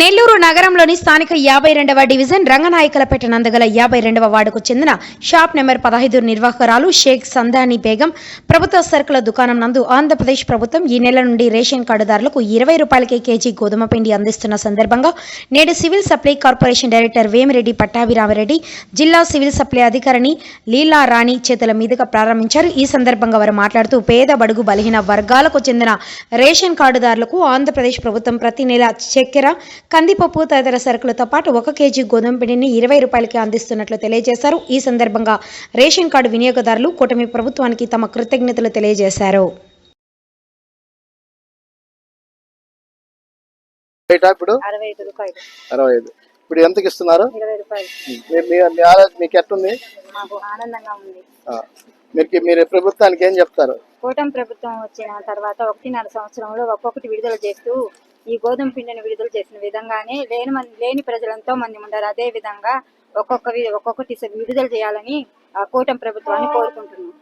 నెల్లూరు నగరంలోని స్థానిక 52వ డివిజన్ రంగనాయకలపేట నందగల 52వ వార్డుకు చెందిన షాప్ నెంబర్ 15 నిర్వాహకురాలు షేక్ సందాని బేగం ప్రభుత్వ సరుకుల దుకాణం నందు ఆంధ్రప్రదేశ్ ప్రభుత్వం ఈ నెల నుండి రేషన్ కార్డుదారులకు 20 రూపాయలకే కేజీ గోధుమ పిండి అందిస్తున్న సందర్భంగా నేడు civil supply corporation director Vemireddy Pattabhiramareddy జిల్లా సివిల్ సప్లై అధికారిని లీలా రాణి చేతుల మీదుగా ప్రారంభించారు. ఈ సందర్భంగా వారు మాట్లాడుతూ పేద బడుగు బలహీన వర్గాలకు చెందిన రేషన్ కార్డుదారులకు ఆంధ్రప్రదేశ్ ప్రభుత్వం ప్రతి నెల చక్కెర కందిపప్పు తదితర సరుకులతో పాటు 1 కేజీ గోధుమ పిండిని 20 రూపాయలకి అందిస్తున్నట్లు తెలియజేశారు. ఈ సందర్భంగా రేషన్ కార్డు వినియోగదారులు కూటమి ప్రభుత్వానికి తమ కృతజ్ఞతలు తెలియజేశారు. ఇప్పుడు ఎంతకి ఇస్తున్నారు? 20 రూపాయలు. మీకు ఎట్టుంది? మాకు ఆనందంగా ఉంది. మీరు ప్రభుత్వానికి ఏం చెప్తారు? కూటమి ప్రభుత్వం వచ్చిన తర్వాత 1.5 సంవత్సరంలో ఒక్కొక్కటి విడుదల చేస్తూ ఈ గోధుమ పిండిని విడుదల చేసిన విధంగానే లేని ప్రజలు ఎంతో మంది ఉన్నారు. అదే విధంగా ఒక్కొక్కటి విడుదల చేయాలని కూటమి ప్రభుత్వాన్ని కోరుకుంటున్నాం.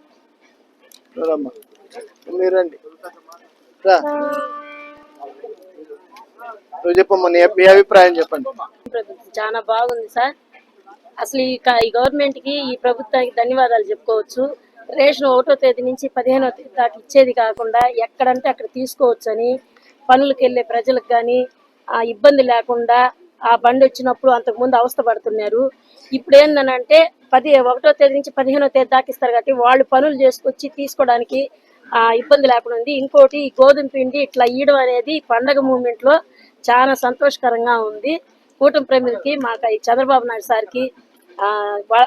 చెప్పమ్మా, మీ అభిప్రాయం చెప్పండి. చాలా బాగుంది సార్. అసలు ఈ గవర్నమెంట్ కి ఈ ప్రభుత్వానికి ధన్యవాదాలు చెప్పుకోవచ్చు. రేషన్ 1వ తేదీ నుంచి 15వ తేదీ దాకా ఇచ్చేది కాకుండా ఎక్కడంటే అక్కడ తీసుకోవచ్చని పనులకు వెళ్లే ప్రజలకు కానీ ఇబ్బంది లేకుండా ఆ బండి వచ్చినప్పుడు అంతకుముందు అవస్థ పడుతున్నారు. ఇప్పుడు ఏందనంటే 1వ తేదీ నుంచి 15వ తేదీ దాకా ఇస్తారు కాబట్టి వాళ్ళు పనులు చేసుకొచ్చి తీసుకోవడానికి ఇబ్బంది లేకుండా ఉంది. ఇంకోటి ఈ గోధుమ పిండి ఇట్లా ఇయ్యడం అనేది పండగ మూమెంట్ లో చాలా సంతోషకరంగా ఉంది. కూటమి ప్రజలకి మాకు చంద్రబాబు నాయుడు సార్కి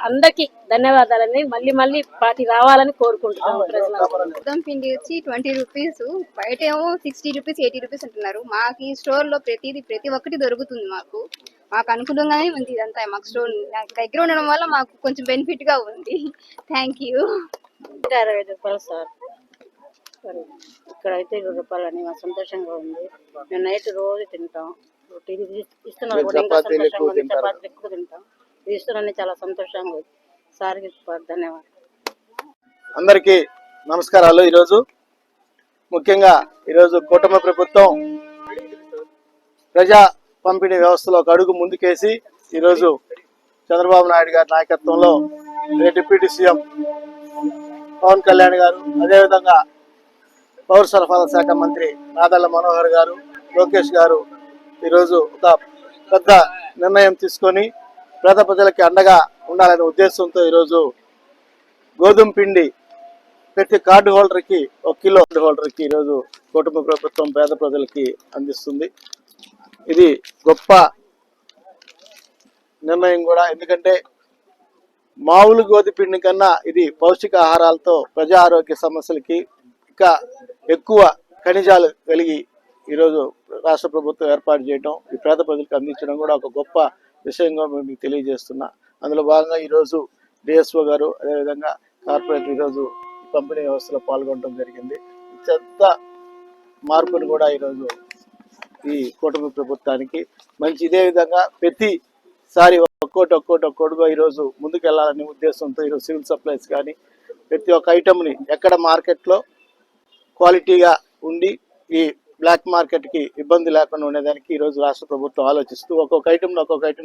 అందరికి ధన్యవాదాలని మళ్ళీ పార్టీ రావాలని కోరుకుంటున్నాము. గోధుమ పిండి వచ్చి 20 రూపీస్, బయట ఏమో 60 రూపీస్ 80 రూపీస్ అంటున్నారు. మాకు ఈ స్టోర్ లో ప్రతి ఒక్కటి దొరుకుతుంది. మాకు అనుకూలంగానే ఉంది. ఇదంతా మాకు స్టోర్ దగ్గర ఉండడం వల్ల మాకు కొంచెం బెనిఫిట్ గా ఉంది. Thank you. 65 రూపాయలు సార్. ఇక్కడైతే 20 రూపాయలు అని మాకు సంతోషంగా ఉంది. మేము నైట్ రోజు తింటాం. ఇస్తున్నారు కూడా ఇంకా సంతోషంగా ఉంది. చపాతీలు ఎక్కువ తింటాం. ఇది ఇస్తున్నారని చాలా సంతోషంగా ఉంది. సార్కి ధన్యవాదాలు. అందరికీ నమస్కారాలు. ఈరోజు కూటమి ప్రభుత్వం ప్రజా పంపిణీ వ్యవస్థలో ఒక అడుగు ముందుకేసి ఈరోజు చంద్రబాబు నాయుడు గారి నాయకత్వంలో డిప్యూటీ సీఎం పవన్ కళ్యాణ్ గారు, అదేవిధంగా పౌర సరఫరాల శాఖ మంత్రి నాదెళ్ల మనోహర్ గారు, లోకేష్ గారు ఈరోజు ఒక పెద్ద నిర్ణయం తీసుకొని పేద ప్రజలకి అండగా ఉండాలనే ఉద్దేశంతో ఈరోజు గోధుమ పిండి ప్రతి కార్డు హోల్డర్కి 1 కిలో కార్డు హోల్డర్కి ఈరోజు కుటుంబ ప్రభుత్వం పేద ప్రజలకి అందిస్తుంది. ఇది గొప్ప నిర్ణయం కూడా. ఎందుకంటే మామూలు గోధుమ పిండి కన్నా ఇది పౌష్టికాహారాలతో ప్రజా ఆరోగ్య సమస్యలకి ఇంకా ఎక్కువ ఖనిజాలు కలిగి ఈరోజు రాష్ట్ర ప్రభుత్వం ఏర్పాటు చేయడం, ఈ పేద ప్రజలకు అందించడం కూడా ఒక గొప్ప విషయంగా మీకు తెలియజేస్తున్నా. అందులో భాగంగా ఈరోజు డిఎస్ఓ గారు, అదేవిధంగా కార్పొరేటర్ ఈరోజు పంపిణీ వ్యవస్థలో పాల్గొనడం జరిగింది. చెత్త మార్పును కూడా ఈరోజు ఈ కూటమి ప్రభుత్వానికి మంచి. ఇదే విధంగా ప్రతిసారి ఒక్కోటిగా ఈరోజు ముందుకు వెళ్ళాలనే ఉద్దేశంతో ఈరోజు సివిల్ సప్లైస్ కానీ ప్రతి ఒక్క ఐటమ్ని ఎక్కడ మార్కెట్లో క్వాలిటీగా ఉండి ఈ బ్లాక్ మార్కెట్కి ఇబ్బంది లేకుండా ఉండేదానికి ఈరోజు రాష్ట్ర ప్రభుత్వం ఆలోచిస్తూ ఒక్కొక్క ఐటమ్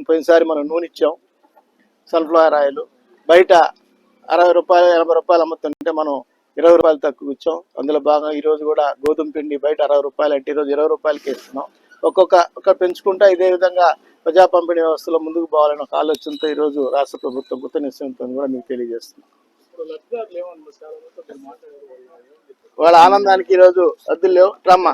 పోయినసారి మనం నూనె ఇచ్చాం, సన్ఫ్లవర్ ఆయిల్ బయట 60 రూపాయలు 80 రూపాయలు అమ్ముతుంటే మనం 20 రూపాయలు తక్కువ ఇచ్చాం. అందులో భాగంగా ఈరోజు కూడా గోధుమ పిండి బయట 60 రూపాయలు అంటే ఈరోజు 20 రూపాయలకి ఇస్తున్నాం. ఒక్కొక్క పెంచుకుంటా ఇదే విధంగా ప్రజా పంపిణీ వ్యవస్థలో ముందుకు పోవాలని ఒక ఆలోచనతో ఈరోజు రాష్ట్ర ప్రభుత్వం కృత నిశ్చయంతో కూడా మీకు తెలియజేస్తున్నాం. వాళ్ళ ఆనందానికి ఈరోజు అద్దులు లేవు. రమ్మ